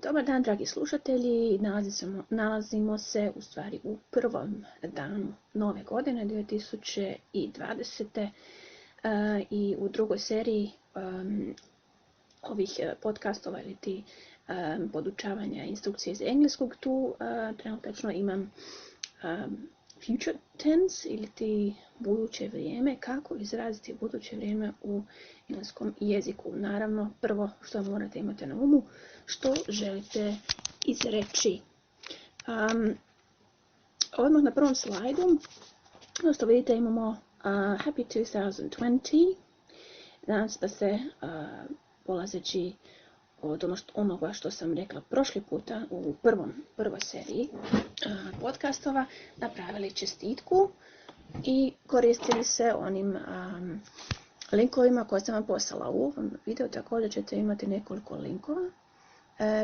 Dobar dan, dragi slušatelji. Nalazimo se u stvari u prvom danu nove godine 2020. I u drugoj seriji ovih podcastova ili ti podučavanja instrukcije iz engleskog. Tu trenutačno imam future tense ili ti buduće vrijeme, kako izraziti buduće vrijeme u engleskom jeziku. Naravno, prvo što morate imati na umu, što želite izreći. Odmah na prvom slajdu, što vidite, imamo Happy 2020. Nadam se da se polazeći od onoga što sam rekla prošli puta u prvoj seriji podcastova, napravili čestitku i koristili se onim linkovima koje sam vam poslala. U ovom videu također ćete imati nekoliko linkova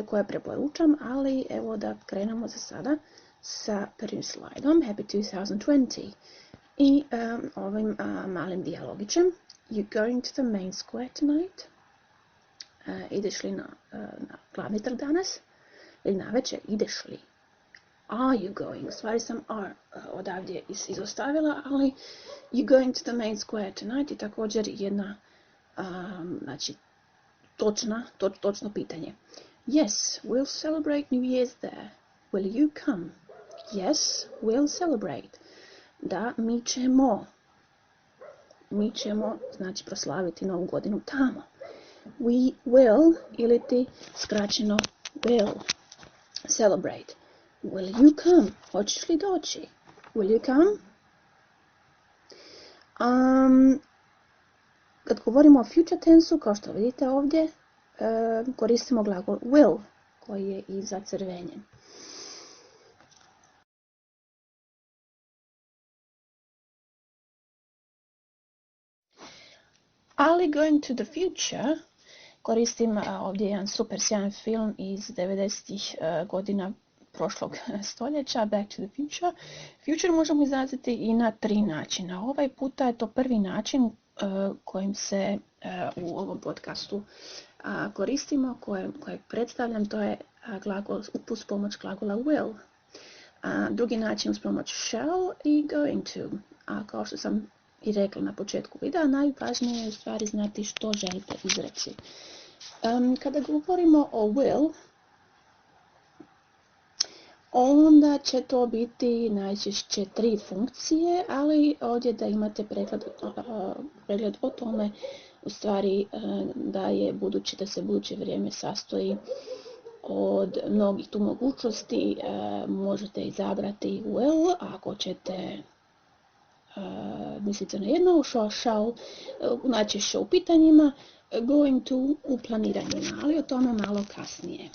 koje preporučam, ali evo da krenemo za sada sa prvim slajdom, Happy 2020. I ovim malim dijalogićem. You're going to the main square tonight. Ideš li na glavni trg danas? Ili na večer, ideš li? Are you going? U stvari sam are odavdje izostavila, ali you're going to the main square tonight i također jedna, znači, točno pitanje. Yes, we'll celebrate New Year's there. Will you come? Yes, we'll celebrate. Da, mi ćemo, znači, proslaviti Novu godinu tamo. We will, ili ti skraćeno will, celebrate. Will you come? Hoćeš li doći? Will you come? Kad govorimo o future tensu, kao što vidite ovdje, koristimo glagol will, koji je i zacrvenjen. Ali going to the future, koristim ovdje jedan super sjajan film iz 90-ih godina prošlog stoljeća, Back to the Future. Future možemo izraziti i na 3 načina. Ovaj puta je to prvi način kojim se u ovom podcastu koristimo, kojeg predstavljam, to je glagol uz pomoć glagola will. Drugi način uz pomoć shall i going to. Kao što sam i rekla na početku videa, najvažnije je u stvari znati što želite izreći. Kada govorimo o will, onda će to biti najčešće 3 funkcije, ali ovdje da imate pregled o tome, u stvari da se buduće vrijeme sastoji od mnogih tu mogućnosti. Možete izabrati will, ako ćete mislite na jedno, shall najčešće u pitanjima, going to u planiranjima, ali o tome malo kasnije.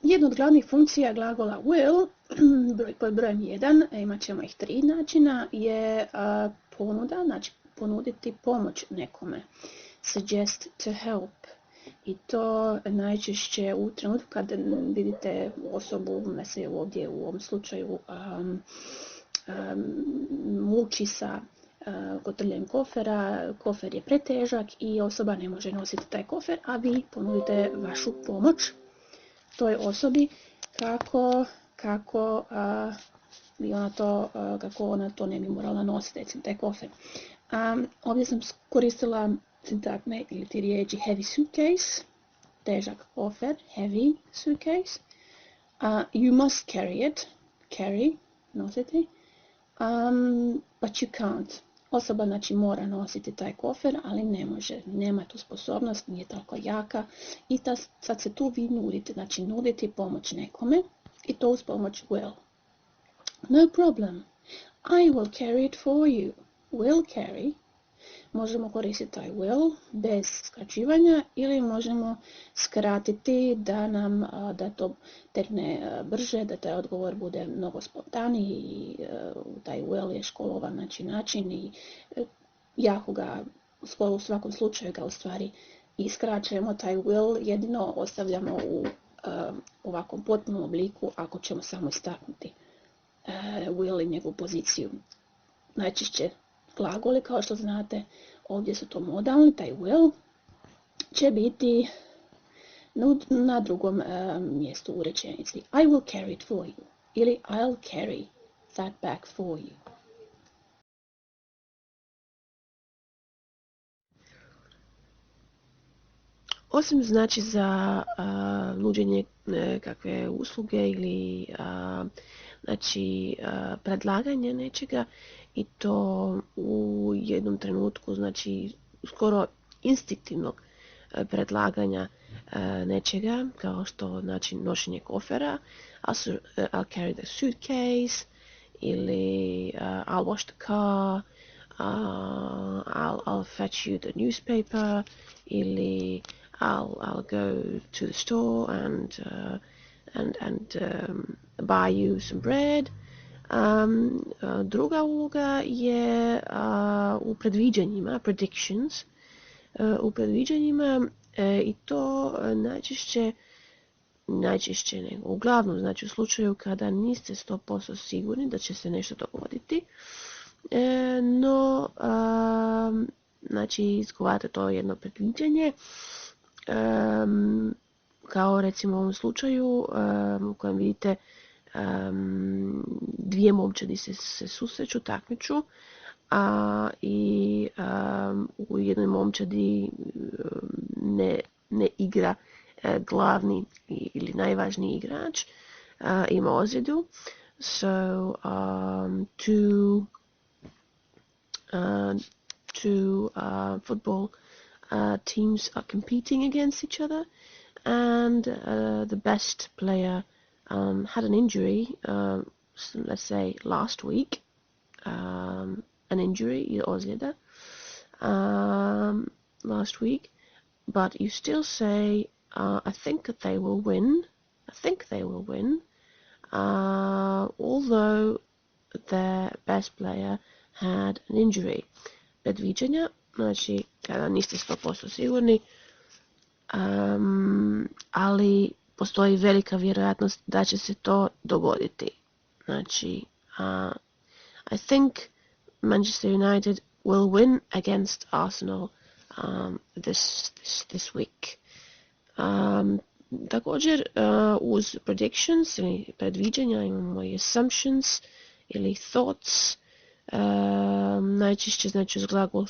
Jedna od glavnih funkcija glagola will, pod brojem 1, imat ćemo ih 3 načina, je ponuda, znači ponuditi pomoć nekome. Suggest to help. I to najčešće u trenutku kad vidite osobu, se ovdje u ovom slučaju muči sa kotrljanjem kofera, kofer je pretežak i osoba ne može nositi taj kofer, a vi ponudite vašu pomoć toj osobi kako ona to ne bi morala nositi, recimo taj kofer. Ovdje sam koristila sintagme ili ti riječi heavy suitcase, težak kofer, heavy suitcase. You must carry it, carry, nositi, but you can't. Osoba, znači, mora nositi taj kofer, ali ne može, nema tu sposobnost, nije toliko jaka i sad se tu vi nudite, znači nuditi pomoć nekome i to uz pomoć will. No problem, I will carry it for you. Will carry. Možemo koristiti taj will bez skraćivanja ili možemo skratiti da to tekne brže, da taj odgovor bude mnogo spontaniji i taj will je školovan način i jako ga u svakom slučaju ga u stvari i skraćujemo taj will, jedino ostavljamo u ovakvom potpunom obliku ako ćemo samo istaknuti will i njegovu poziciju. Najčešće glagoli, kao što znate, ovdje su to modalni, taj will će biti na drugom mjestu u rečenici. I will carry it for you. Ili I'll carry that bag for you. Osim znači za nuđenje kakve usluge ili znači predlaganje nečega i to u jednom trenutku, znači skoro instinktivnog predlaganja nečega, kao što znači nošenje kofera, I'll carry the suitcase, ili I'll wash the car, I'll fetch you the newspaper, ili I'll go to the store and buy you some bread. Druga uloga je u predviđanjima, predictions, u predviđanjima i to najčešće nego uglavnom, znači u slučaju kada niste 100% sigurni da će se nešto dogoditi, no znači izgovarate to jedno predviđanje, kao recimo u ovom slučaju u kojem vidite dvije momčadi se susreću, takmiču, i u jednoj momčadi ne igra glavni ili najvažniji igrač, ima ozljedu. So two football teams are competing against each other, and the best player had an injury, let's say last week, an injury, ozljeda, last week, but you still say, I think that they will win. I think they will win, although their best player had an injury. Predviđanja, znači kada niste 100% sigurni, ali postoji velika vjerojatnost da će se to dogoditi. Znači, I think Manchester United will win against Arsenal this week. Također uz predictions ili predviđanja imamo i assumptions ili thoughts, najčešće znači uz glagol